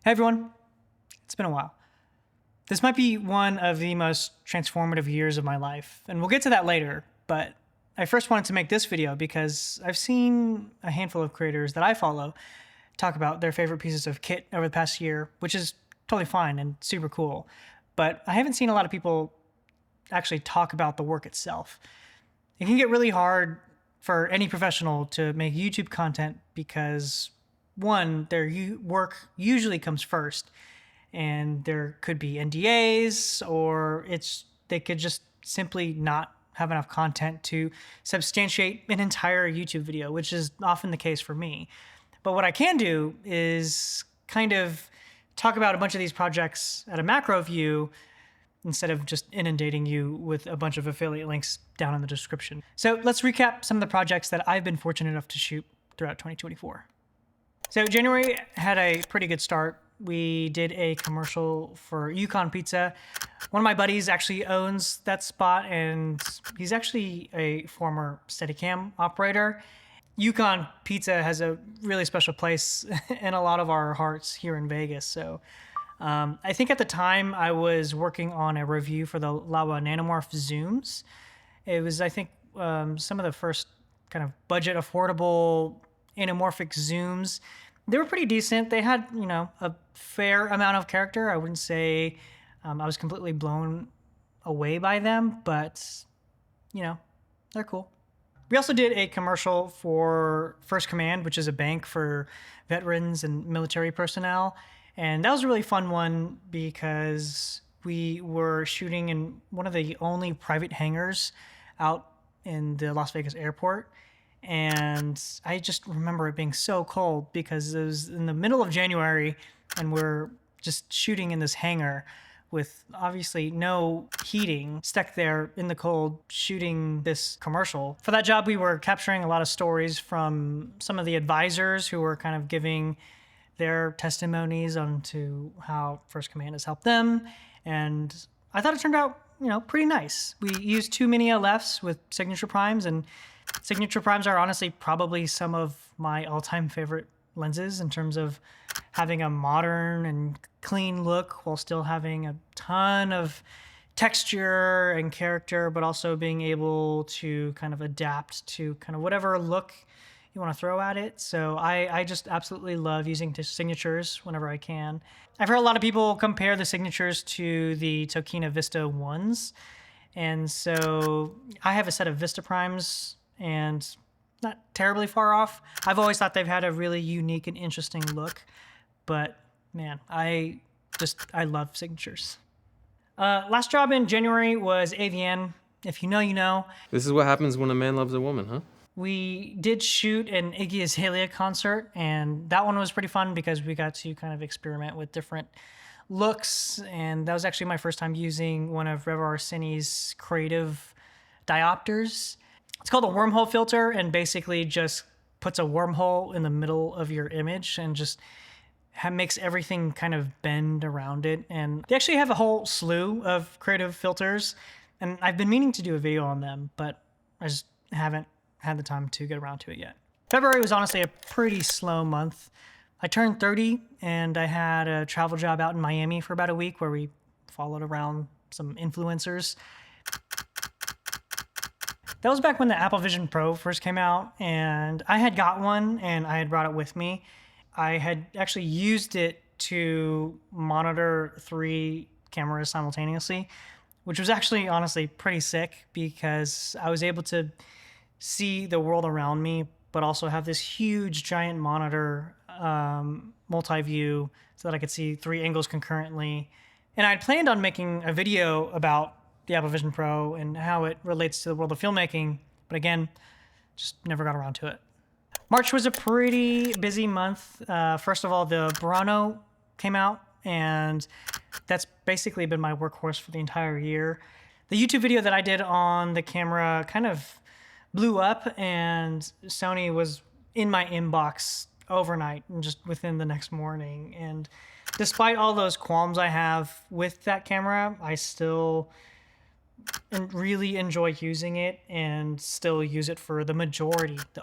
Hey everyone, it's been a while. This might be one of the most transformative years of my life, and we'll get to that later, but I first wanted to make this video because I've seen a handful of creators that I follow talk about their favorite pieces of kit over the past year, which is totally fine and super cool, but I haven't seen a lot of people actually talk about the work itself. It can get really hard for any professional to make YouTube content because one, their work usually comes first, and there could be NDAs, or they could just simply not have enough content to substantiate an entire YouTube video, which is often the case for me. But what I can do is kind of talk about a bunch of these projects at a macro view instead of just inundating you with a bunch of affiliate links down in the description. So let's recap some of the projects that I've been fortunate enough to shoot throughout 2024. So January had a pretty good start. We did a commercial for Yukon Pizza. One of my buddies actually owns that spot, and he's actually a former Steadicam operator. Yukon Pizza has a really special place in a lot of our hearts here in Vegas. So I think at the time I was working on a review for the Laowa Nanomorph Zooms. It was, I think, some of the first kind of budget affordable anamorphic zooms. They were pretty decent. They had, a fair amount of character. I wouldn't say I was completely blown away by them, but, they're cool. We also did a commercial for First Command, which is a bank for veterans and military personnel. And that was a really fun one because we were shooting in one of the only private hangars out in the Las Vegas airport. And I just remember it being so cold because it was in the middle of January and we're just shooting in this hangar with obviously no heating, stuck there in the cold shooting this commercial. For that job, we were capturing a lot of stories from some of the advisors who were kind of giving their testimonies onto how First Command has helped them. And I thought it turned out, pretty nice. We used 2 mini LFs with signature primes, and signature primes are honestly probably some of my all-time favorite lenses in terms of having a modern and clean look while still having a ton of texture and character, but also being able to kind of adapt to kind of whatever look you want to throw at it. So I just absolutely love using signatures whenever I can. I've heard a lot of people compare the signatures to the Tokina Vista 1s. And so I have a set of Vista primes and not terribly far off. I've always thought they've had a really unique and interesting look, but man, I love signatures. Last job in January was AVN. If you know, you know. This is what happens when a man loves a woman, huh? We did shoot an Iggy Azalea concert, and that one was pretty fun because we got to kind of experiment with different looks, and that was actually my first time using one of Rev Arseni's creative diopters. It's called a wormhole filter, and basically just puts a wormhole in the middle of your image and just makes everything kind of bend around it. And they actually have a whole slew of creative filters, and I've been meaning to do a video on them, but I just haven't had the time to get around to it yet. February was honestly a pretty slow month. I turned 30 and I had a travel job out in Miami for about a week where we followed around some influencers. That was back when the Apple Vision Pro first came out, and I had got one and I had brought it with me. I had actually used it to monitor 3 cameras simultaneously, which was actually honestly pretty sick because I was able to see the world around me, but also have this huge giant monitor, multi-view, so that I could see 3 angles concurrently. And I'd planned on making a video about the Apple Vision Pro and how it relates to the world of filmmaking, but again, just never got around to it. March was a pretty busy month. First of all, the Burano came out, and that's basically been my workhorse for the entire year. The YouTube video that I did on the camera kind of blew up, and Sony was in my inbox overnight and just within the next morning. And despite all those qualms I have with that camera, I still really enjoy using it and still use it for the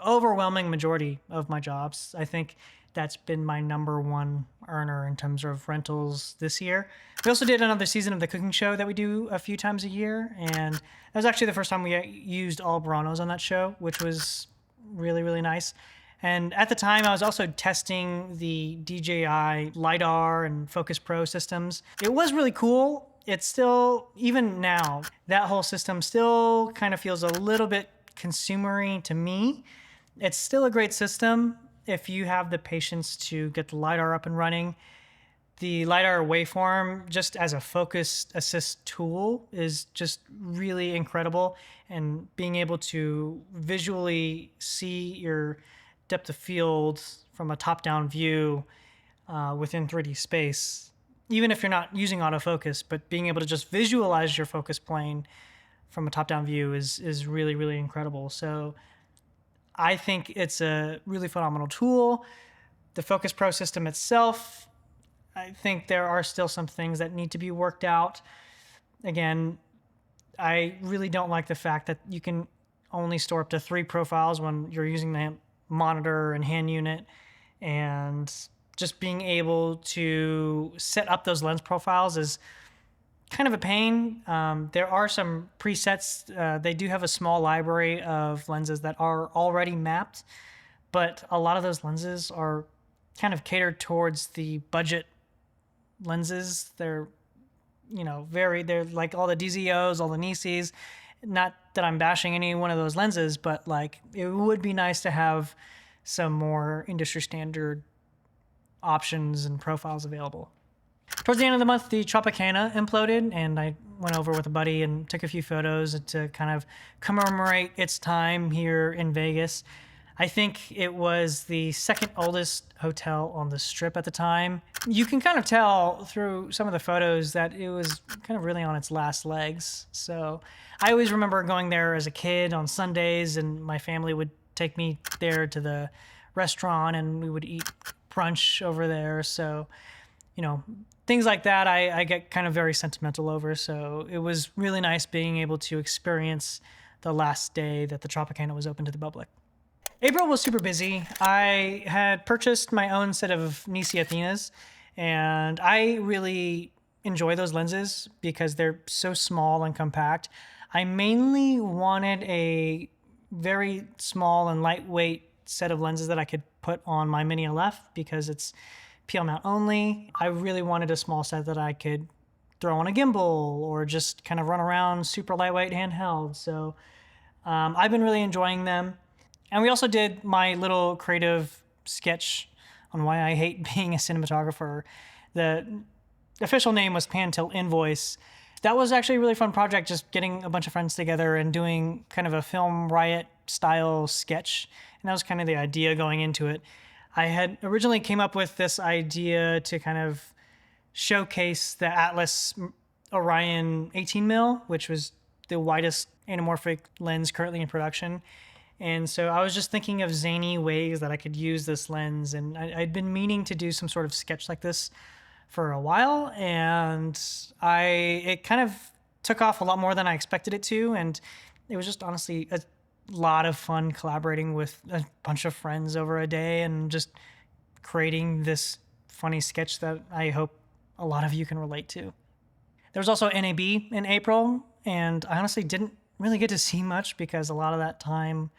overwhelming majority of my jobs. I think that's been my #1 earner in terms of rentals this year. We also did another season of the cooking show that we do a few times a year, and that was actually the first time we used all Buranos on that show, which was really, really nice. And at the time, I was also testing the DJI LiDAR and Focus Pro systems. It was really cool. It's still, even now, that whole system still kind of feels a little bit consumery to me. It's still a great system if you have the patience to get the LiDAR up and running. The LiDAR waveform, just as a focus assist tool, is just really incredible. And being able to visually see your depth of field from a top-down view within 3D space, even if you're not using autofocus, but being able to just visualize your focus plane from a top-down view is really, really incredible. So I think it's a really phenomenal tool. The Focus Pro system itself, I think there are still some things that need to be worked out. Again, I really don't like the fact that you can only store up to 3 profiles when you're using the monitor and hand unit, and just being able to set up those lens profiles is kind of a pain. There are some presets. They do have a small library of lenses that are already mapped, but a lot of those lenses are kind of catered towards the budget lenses. They're, they're like all the DZOs, all the Nisis. Not that I'm bashing any one of those lenses, but like it would be nice to have some more industry standard options and profiles available. Towards the end of the month, the Tropicana imploded, and I went over with a buddy and took a few photos to kind of commemorate its time here in Vegas. I think it was the second oldest hotel on the Strip at the time. You can kind of tell through some of the photos that it was kind of really on its last legs. So I always remember going there as a kid on Sundays, and my family would take me there to the restaurant, and we would eat brunch over there. So, things like that I get kind of very sentimental over. So it was really nice being able to experience the last day that the Tropicana was open to the public. April was super busy. I had purchased my own set of Nisi Athenas, and I really enjoy those lenses because they're so small and compact. I mainly wanted a very small and lightweight set of lenses that I could put on my Mini LF because it's PL mount only. I really wanted a small set that I could throw on a gimbal or just kind of run around super lightweight handheld. So I've been really enjoying them. And we also did my little creative sketch on why I hate being a cinematographer. The official name was Pan Tilt Invoice. That was actually a really fun project, just getting a bunch of friends together and doing kind of a film riot style sketch. And that was kind of the idea going into it. I had originally came up with this idea to kind of showcase the Atlas Orion 18mm, which was the widest anamorphic lens currently in production. And so I was just thinking of zany ways that I could use this lens. And I'd been meaning to do some sort of sketch like this for a while. And it kind of took off a lot more than I expected it to. And it was just honestly a lot of fun collaborating with a bunch of friends over a day and just creating this funny sketch that I hope a lot of you can relate to. There was also NAB in April, and I honestly didn't really get to see much because a lot of that time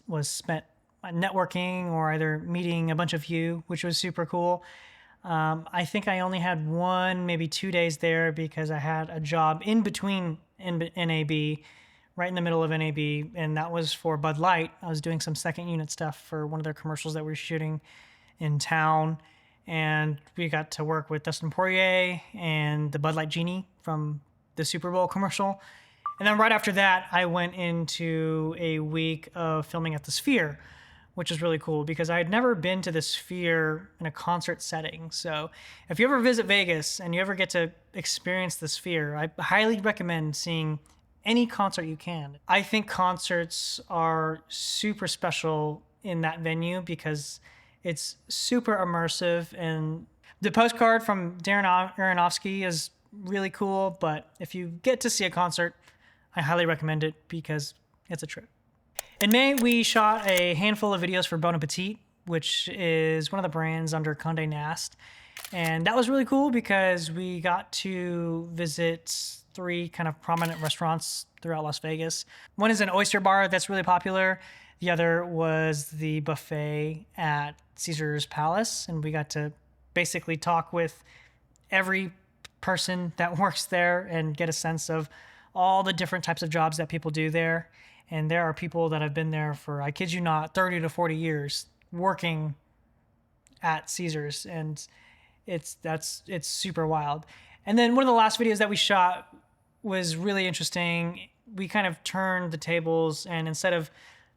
was spent networking or either meeting a bunch of you, which was super cool. I think I only had 1, maybe 2 days there because I had a job in between NAB, right in the middle of NAB, and that was for Bud Light. I was doing some second unit stuff for one of their commercials that we were shooting in town, and we got to work with Dustin Poirier and the Bud Light Genie from the Super Bowl commercial. And then right after that, I went into a week of filming at the Sphere, which is really cool because I had never been to the Sphere in a concert setting. So if you ever visit Vegas and you ever get to experience the Sphere, I highly recommend seeing any concert you can. I think concerts are super special in that venue because it's super immersive, and the postcard from Darren Aronofsky is really cool, but if you get to see a concert, I highly recommend it because it's a trip. In May, we shot a handful of videos for Bon Appetit. which is one of the brands under Condé Nast. And that was really cool because we got to visit 3 kind of prominent restaurants throughout Las Vegas. One is an oyster bar that's really popular. The other was the buffet at Caesar's Palace, and we got to basically talk with every person that works there and get a sense of all the different types of jobs that people do there. And there are people that have been there for, I kid you not, 30 to 40 years working at Caesar's, and it's super wild. And then one of the last videos that we shot was really interesting. We kind of turned the tables, and instead of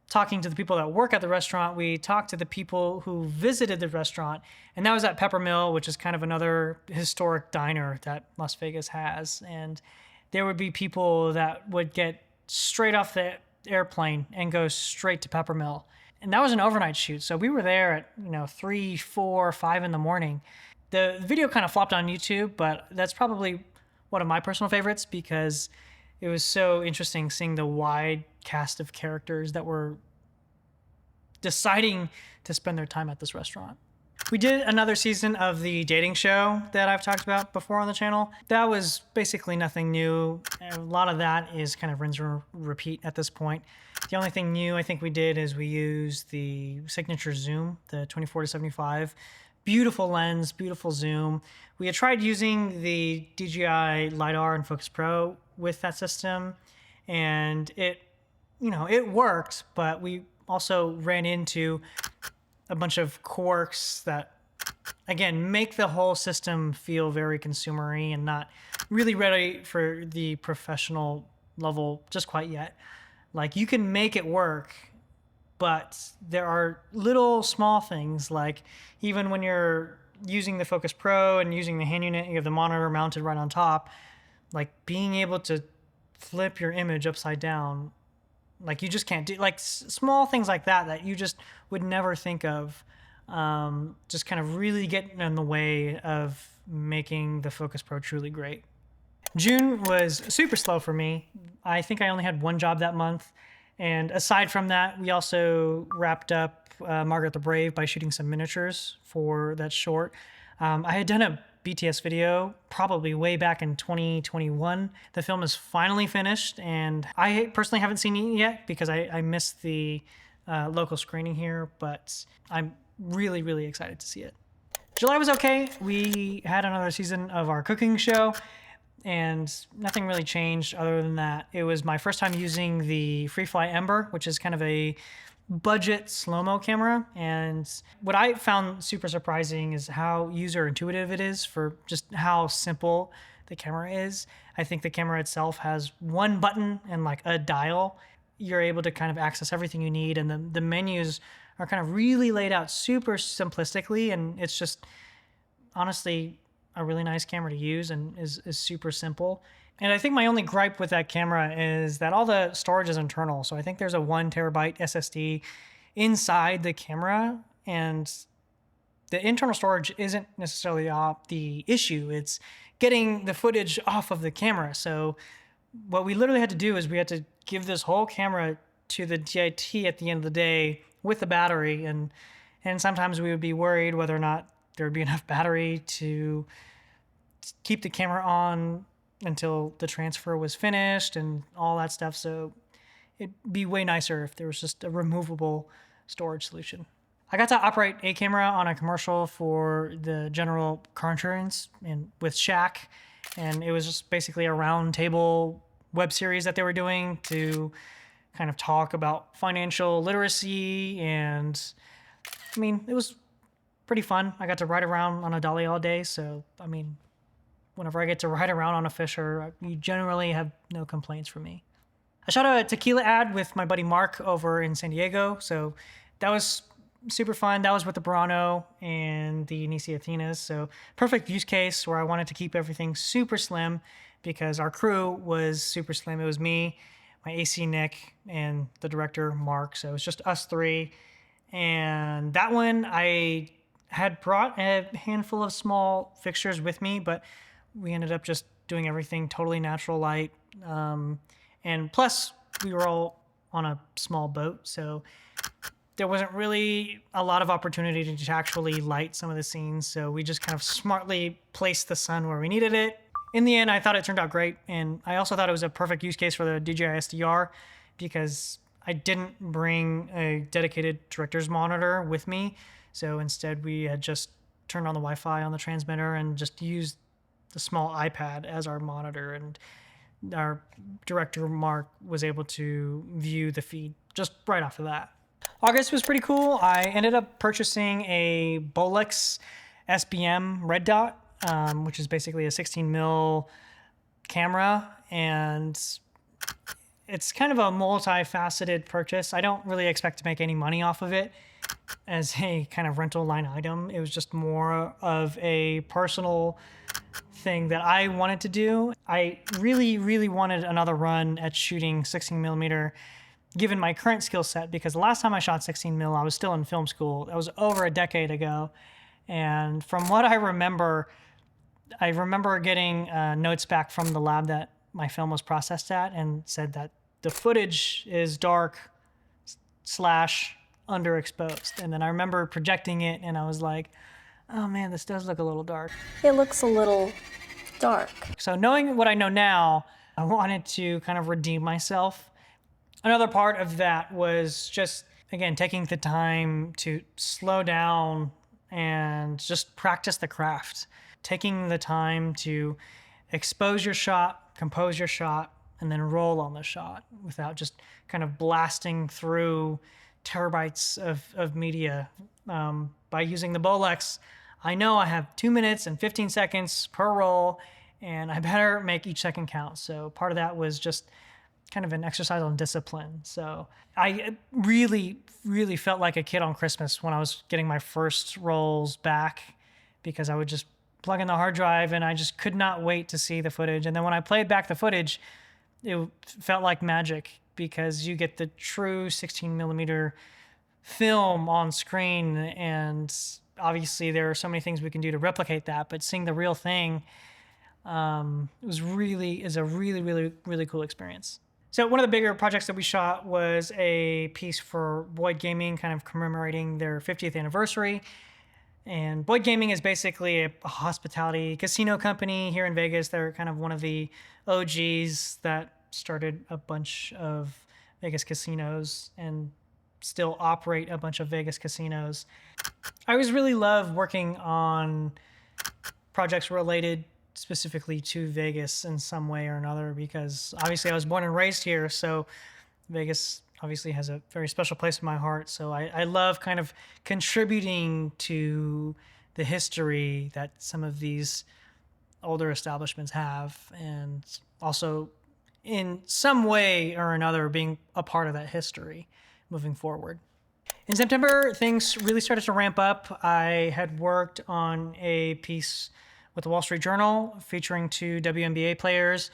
talking to the people that work at the restaurant, we talked to the people who visited the restaurant. And that was at Peppermill, which is kind of another historic diner that Las Vegas has. And there would be people that would get straight off the airplane and go straight to Peppermill. And that was an overnight shoot. So we were there at 3, 4, 5 in the morning. The video kind of flopped on YouTube, but that's probably one of my personal favorites because it was so interesting seeing the wide cast of characters that were deciding to spend their time at this restaurant. We did another season of the dating show that I've talked about before on the channel. That was basically nothing new. A lot of that is kind of rinse and repeat at this point. The only thing new I think we did is we used the signature zoom, the 24-75. Beautiful lens, beautiful zoom. We had tried using the DJI LiDAR and Focus Pro with that system, and it worked, but we also ran into a bunch of quirks that, again, make the whole system feel very consumery and not really ready for the professional level just quite yet. Like, you can make it work, but there are little small things, like even when you're using the Focus Pro and using the hand unit, you have the monitor mounted right on top, like being able to flip your image upside down, like you just can't do, like small things like that you just would never think of, just kind of really getting in the way of making the Focus Pro truly great. June was super slow for me. I think I only had 1 job that month. And aside from that, we also wrapped up Margaret the Brave by shooting some miniatures for that short. I had done a BTS video probably way back in 2021. The film is finally finished, and I personally haven't seen it yet because I missed the local screening here, but I'm really, really excited to see it. July was okay. We had another season of our cooking show, and nothing really changed other than that. It was my first time using the FreeFly Ember, which is kind of a budget slow-mo camera. And what I found super surprising is how user intuitive it is for just how simple the camera is. I think the camera itself has 1 button and like a dial. You're able to kind of access everything you need, and the menus are kind of really laid out super simplistically, and it's just honestly a really nice camera to use and is super simple. And I think my only gripe with that camera is that all the storage is internal. So I think there's a 1 terabyte SSD inside the camera, and the internal storage isn't necessarily the issue. It's getting the footage off of the camera. So what we literally had to do is we had to give this whole camera to the DIT at the end of the day with the battery, and sometimes we would be worried whether or not there would be enough battery to keep the camera on until the transfer was finished and all that stuff. So it'd be way nicer if there was just a removable storage solution. I got to operate a camera on a commercial for the General Car Insurance and with Shaq, and it was just basically a round table web series that they were doing to kind of talk about financial literacy, and I mean, it was pretty fun. I got to ride around on a dolly all day, so I mean, whenever I get to ride around on a Fisher, you generally have no complaints from me. I shot a tequila ad with my buddy Mark over in San Diego, so that was super fun. That was with the Burano and the Nisi Athenas, so perfect use case where I wanted to keep everything super slim because our crew was super slim. It was me, my AC Nick, and the director Mark, so it was just us 3. And that one, I had brought a handful of small fixtures with me, but we ended up just doing everything totally natural light. And plus, we were all on a small boat, so there wasn't really a lot of opportunity to actually light some of the scenes, so we just kind of smartly placed the sun where we needed it. In the end, I thought it turned out great, and I also thought it was a perfect use case for the DJI SDR because I didn't bring a dedicated director's monitor with me, so instead we had just turned on the Wi-Fi on the transmitter and just used the small iPad as our monitor, and our director Mark was able to view the feed just right after that. August was pretty cool. I ended up purchasing a Bolex SBM red dot, which is basically a 16 mil camera, and it's kind of a multifaceted purchase. I don't really expect to make any money off of it as a kind of rental line item. It was just more of a personal thing that I wanted to do. I really, really wanted another run at shooting 16 millimeter given my current skill set, because the last time I shot 16 mil, I was still in film school. That was over a decade ago. And from what I remember getting notes back from the lab that my film was processed at and said that the footage is dark / underexposed. And then I remember projecting it and I was like, oh man, this does look a little dark. It looks a little dark. So knowing what I know now, I wanted to kind of redeem myself. Another part of that was just, again, taking the time to slow down and just practice the craft. Taking the time to expose your shot, compose your shot, and then roll on the shot without just kind of blasting through terabytes of media. By using the Bolex, I know I have 2 minutes and 15 seconds per roll, and I better make each second count. So part of that was just kind of an exercise on discipline. So I really, really felt like a kid on Christmas when I was getting my first rolls back, because I would just plug in the hard drive and I just could not wait to see the footage. And then when I played back the footage, it felt like magic because you get the true 16 millimeter film on screen. And obviously there are so many things we can do to replicate that, but seeing the real thing is a really cool experience. So one of the bigger projects that we shot was a piece for Boyd Gaming, kind of commemorating their 50th anniversary. And Boyd Gaming is basically a hospitality casino company here in Vegas. They're kind of one of the OGs that started a bunch of Vegas casinos and still operate a bunch of Vegas casinos. I always really love working on projects related specifically to Vegas in some way or another, because obviously I was born and raised here, so Vegas obviously has a very special place in my heart. So I love kind of contributing to the history that some of these older establishments have, and also in some way or another being a part of that history moving forward. In September, things really started to ramp up. I had worked on a piece with the Wall Street Journal featuring 2 WNBA players,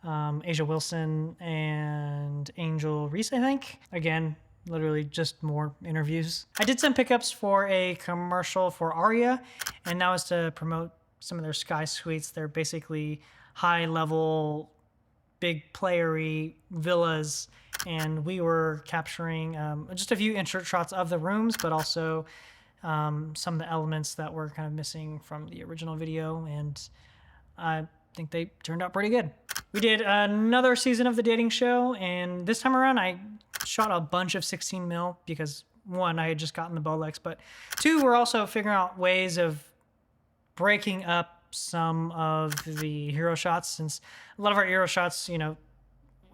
Asia Wilson and Angel Reese, I think. Again, literally just more interviews. I did some pickups for a commercial for Aria, and that was to promote some of their Sky Suites. They're basically high-level, big playery villas, and we were capturing just a few insert shots of the rooms, but also some of the elements that were kind of missing from the original video, and I think they turned out pretty good. We did another season of the dating show, and this time around I shot a bunch of 16 mil because 1, I had just gotten the Bolex, but 2, we're also figuring out ways of breaking up some of the hero shots, since a lot of our hero shots, you know,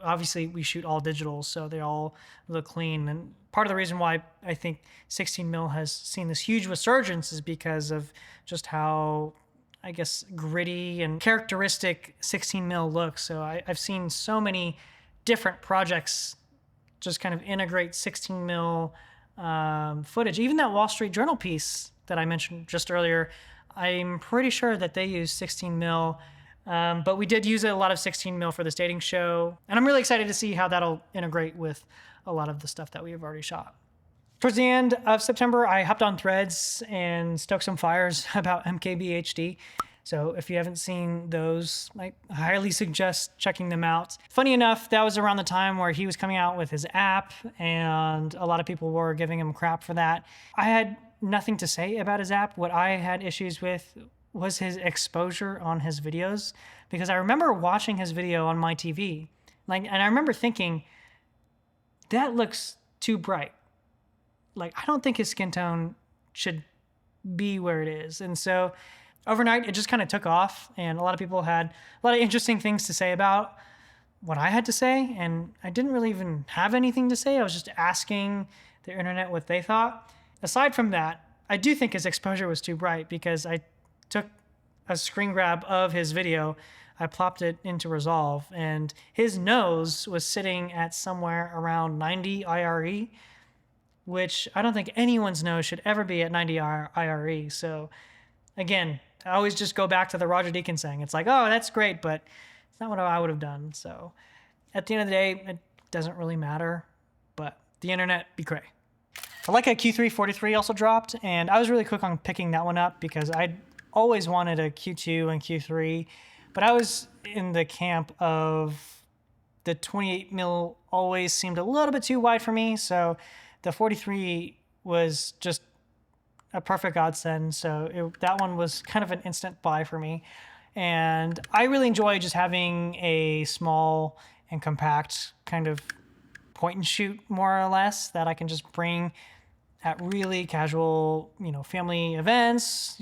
obviously we shoot all digital, so they all look clean. And part of the reason why I think 16 mil has seen this huge resurgence is because of just how, I guess, gritty and characteristic 16 mil looks. So I've seen so many different projects just kind of integrate 16 mil footage. Even that Wall Street Journal piece that I mentioned just earlier, I'm pretty sure that they use 16 mil. But we did use a lot of 16 mil for this dating show, and I'm really excited to see how that'll integrate with a lot of the stuff that we have already shot. Towards the end of September, I hopped on Threads and stoked some fires about MKBHD. So if you haven't seen those, I highly suggest checking them out. Funny enough, that was around the time where he was coming out with his app, and a lot of people were giving him crap for that. I had nothing to say about his app. What I had issues with was his exposure on his videos, because I remember watching his video on my TV, and I remember thinking, that looks too bright. Like, I don't think his skin tone should be where it is. And so overnight, it just kind of took off, and a lot of people had a lot of interesting things to say about what I had to say, and I didn't really even have anything to say. I was just asking the internet what they thought. Aside from that, I do think his exposure was too bright, because I took a screen grab of his video, I plopped it into Resolve, and his nose was sitting at somewhere around 90 IRE, which I don't think anyone's nose should ever be at 90 IRE. So again, I always just go back to the Roger Deakins saying, it's like, oh, that's great, but it's not what I would have done. So at the end of the day, it doesn't really matter, but the internet be cray. Leica Q3-43 also dropped, and I was really quick on picking that one up because I'd always wanted a Q2 and Q3, but I was in the camp of the 28mm always seemed a little bit too wide for me, so the 43 was just a perfect godsend. So that one was kind of an instant buy for me. And I really enjoy just having a small and compact kind of point and shoot, more or less, that I can just bring at really casual, family events,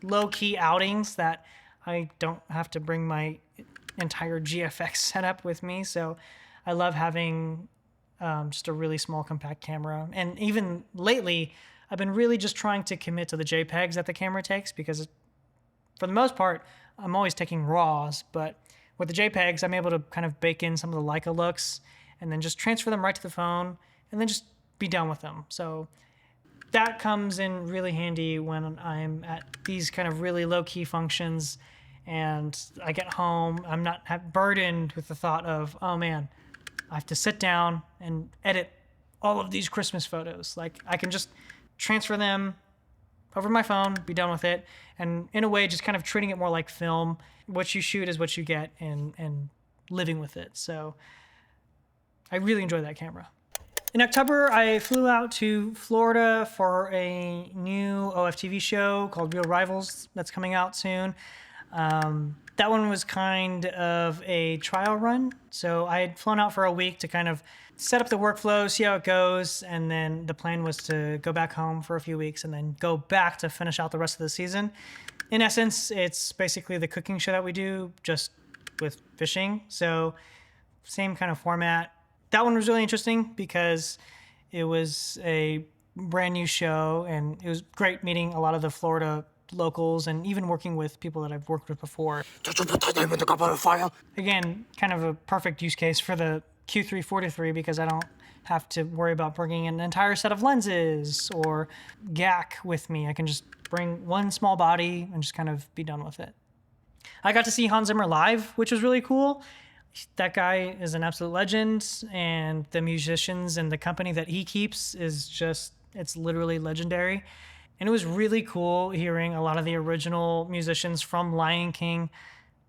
low key outings that I don't have to bring my entire GFX setup with me. So I love having just a really small compact camera. And even lately, I've been really just trying to commit to the JPEGs that the camera takes, because for the most part, I'm always taking RAWs, but with the JPEGs, I'm able to kind of bake in some of the Leica looks and then just transfer them right to the phone and then just be done with them. So that comes in really handy when I'm at these kind of really low-key functions and I get home. I'm not burdened with the thought of, oh man, I have to sit down and edit all of these Christmas photos. Like, I can just transfer them over my phone, be done with it, and in a way just kind of treating it more like film. What you shoot is what you get, and living with it. So I really enjoy that camera. In October, I flew out to Florida for a new OFTV show called Real Rivals that's coming out soon. That one was kind of a trial run. So I had flown out for a week to kind of set up the workflow, see how it goes, and then the plan was to go back home for a few weeks and then go back to finish out the rest of the season. In essence, it's basically the cooking show that we do, just with fishing. So same kind of format. That one was really interesting because it was a brand new show, and it was great meeting a lot of the Florida locals and even working with people that I've worked with before. Did you put the name in the goblet file? Again, kind of a perfect use case for the Q3-43, because I don't have to worry about bringing an entire set of lenses or GAC with me. I can just bring one small body and just kind of be done with it. I got to see Hans Zimmer live, which was really cool. That guy is an absolute legend, and the musicians and the company that he keeps is just, it's literally legendary. And it was really cool hearing a lot of the original musicians from Lion King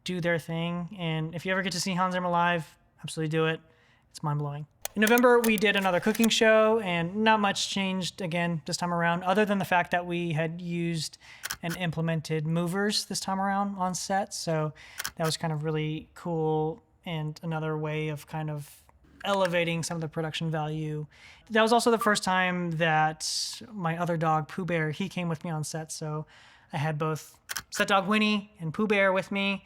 do their thing. And if you ever get to see Hans Zimmer live, absolutely do it. It's mind-blowing. In November, we did another cooking show, and not much changed again this time around, other than the fact that we had used and implemented movers this time around on set. So that was kind of really cool, and another way of kind of elevating some of the production value. That was also the first time that my other dog, Pooh Bear, he came with me on set. So I had both set dog Winnie and Pooh Bear with me,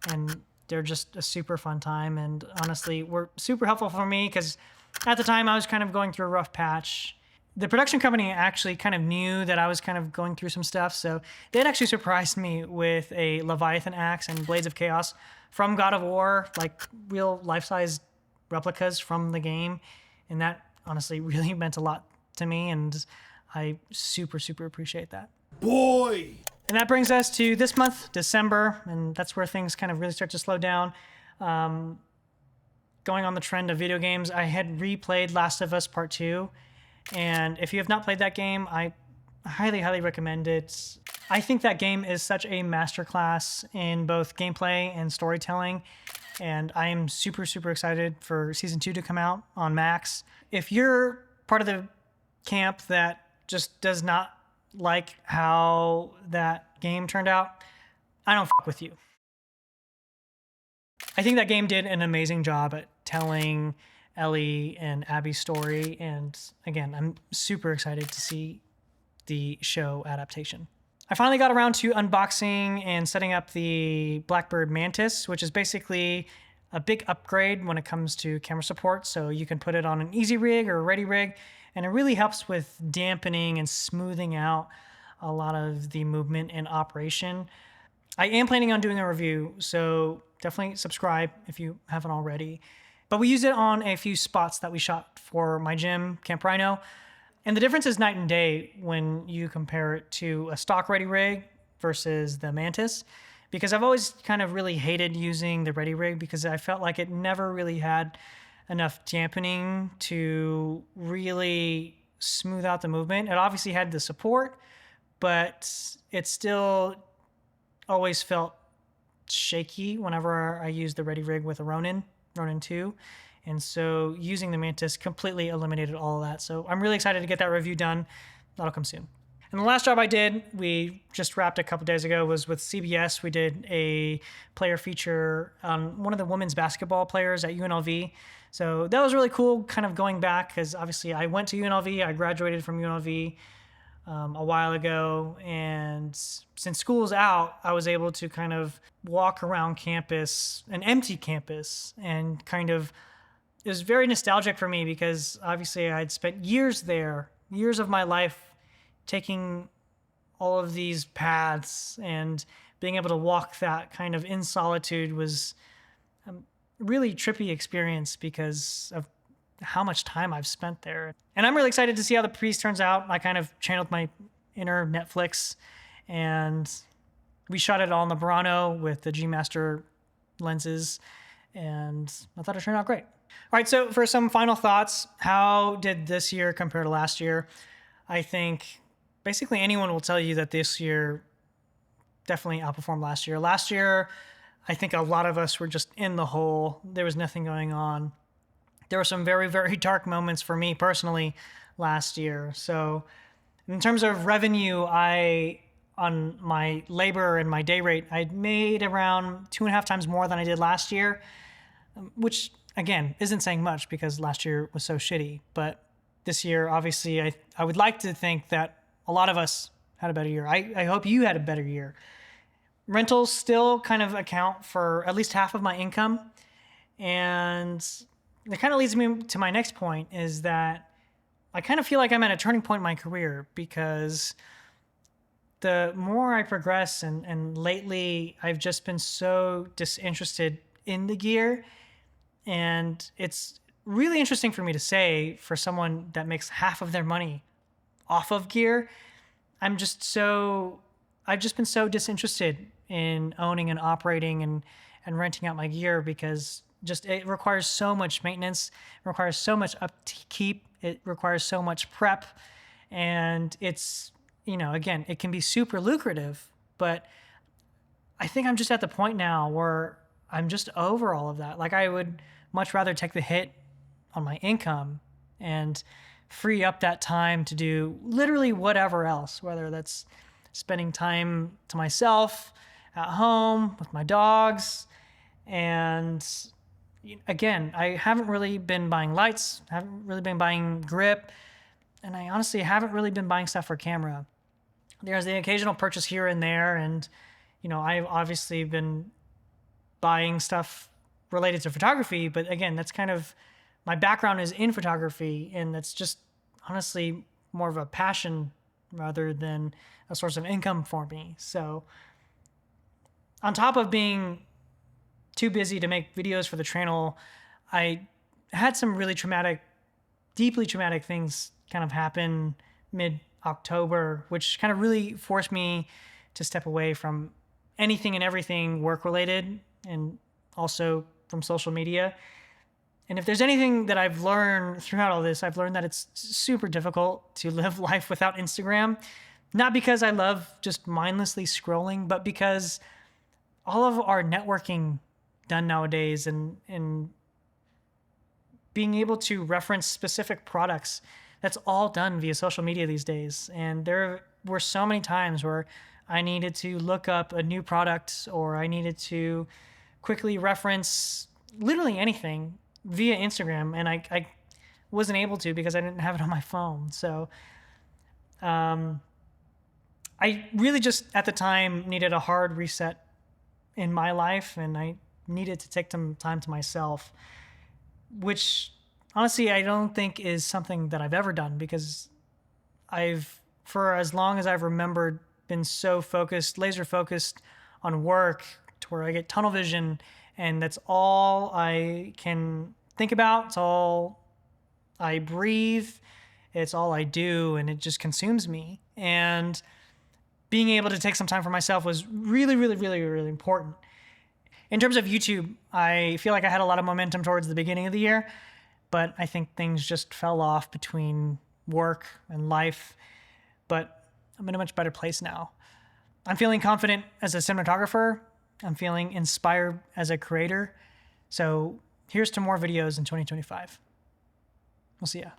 and they're just a super fun time, and honestly were super helpful for me because at the time I was kind of going through a rough patch. The production company actually kind of knew that I was kind of going through some stuff, so they had actually surprised me with a Leviathan axe and Blades of Chaos from God of War, like real life-size replicas from the game, and that honestly really meant a lot to me, and I super, super appreciate that. Boy! And that brings us to this month, December, and that's where things kind of really start to slow down. Going on the trend of video games, I had replayed Last of Us Part 2, and if you have not played that game, I highly, highly recommend it. I think that game is such a masterclass in both gameplay and storytelling, and I am super, super excited for Season 2 to come out on Max. If you're part of the camp that just does not like how that game turned out, I don't fuck with you. I think that game did an amazing job at telling Ellie and Abby's story, and again, I'm super excited to see the show adaptation. I finally got around to unboxing and setting up the Blackbird Mantis, which is basically a big upgrade when it comes to camera support. So you can put it on an easy rig or a ready rig, and it really helps with dampening and smoothing out a lot of the movement and operation. I am planning on doing a review, so definitely subscribe if you haven't already. But we used it on a few spots that we shot for my gym, Camp Rhino. And the difference is night and day when you compare it to a stock ready rig versus the Mantis, because I've always kind of really hated using the ready rig because I felt like it never really had enough dampening to really smooth out the movement. It obviously had the support, but it still always felt shaky whenever I used the ready rig with a Ronin 2. And so using the Mantis completely eliminated all of that. So I'm really excited to get that review done. That'll come soon. And the last job I did, we just wrapped a couple days ago, was with CBS. We did a player feature on one of the women's basketball players at UNLV. So that was really cool, kind of going back, because obviously I went to UNLV. I graduated from UNLV a while ago. And since school's out, I was able to kind of walk around campus, an empty campus, and kind of, it was very nostalgic for me because obviously I'd spent years there, years of my life taking all of these paths, and being able to walk that kind of in solitude was a really trippy experience because of how much time I've spent there. And I'm really excited to see how the piece turns out. I kind of channeled my inner Netflix, and we shot it all in the Burano with the G Master lenses, and I thought it turned out great. All right, so for some final thoughts, how did this year compare to last year? I think basically anyone will tell you that this year definitely outperformed last year. Last year, I think a lot of us were just in the hole. There was nothing going on. There were some very, very dark moments for me personally last year. So in terms of revenue, on my labor and my day rate, I made around 2.5 times more than I did last year, which again isn't saying much because last year was so shitty. But this year, obviously, I would like to think that a lot of us had a better year. I hope you had a better year. Rentals still kind of account for at least half of my income. And that kind of leads me to my next point, is that I kind of feel like I'm at a turning point in my career because the more I progress, and lately I've just been so disinterested in the gear. And it's really interesting for me to say, for someone that makes half of their money off of gear, I've just been so disinterested in owning and operating and renting out my gear because just it requires so much maintenance, it requires so much upkeep, it requires so much prep, and it's, again, it can be super lucrative, but I think I'm just at the point now where I'm just over all of that. Like, I would much rather take the hit on my income and free up that time to do literally whatever else, whether that's spending time to myself at home with my dogs. And again, I haven't really been buying lights, haven't really been buying grip, and I honestly haven't really been buying stuff for camera. There's the occasional purchase here and there, and I've obviously been buying stuff related to photography, but again, that's kind of, my background is in photography, and that's just honestly more of a passion rather than a source of income for me. So on top of being too busy to make videos for the channel, I had some really deeply traumatic things kind of happen mid-October, which kind of really forced me to step away from anything and everything work-related, and also from social media. And if there's anything that I've learned throughout all this, I've learned that it's super difficult to live life without Instagram, Not because I love just mindlessly scrolling, but because all of our networking done nowadays and being able to reference specific products, that's all done via social media these days. And there were so many times where I needed to look up a new product, or I needed to quickly reference literally anything via Instagram, and I wasn't able to because I didn't have it on my phone. So I really just at the time needed a hard reset in my life, and I needed to take some time to myself, which honestly I don't think is something that I've ever done, because I've, for as long as I've remembered, been so focused, laser focused on work to where I get tunnel vision, and that's all I can think about. It's all I breathe. It's all I do, and it just consumes me. And being able to take some time for myself was really, really, really, really important. In terms of YouTube, I feel like I had a lot of momentum towards the beginning of the year, but I think things just fell off between work and life. But I'm in a much better place now. I'm feeling confident as a cinematographer. I'm feeling inspired as a creator. So here's to more videos in 2025. We'll see ya.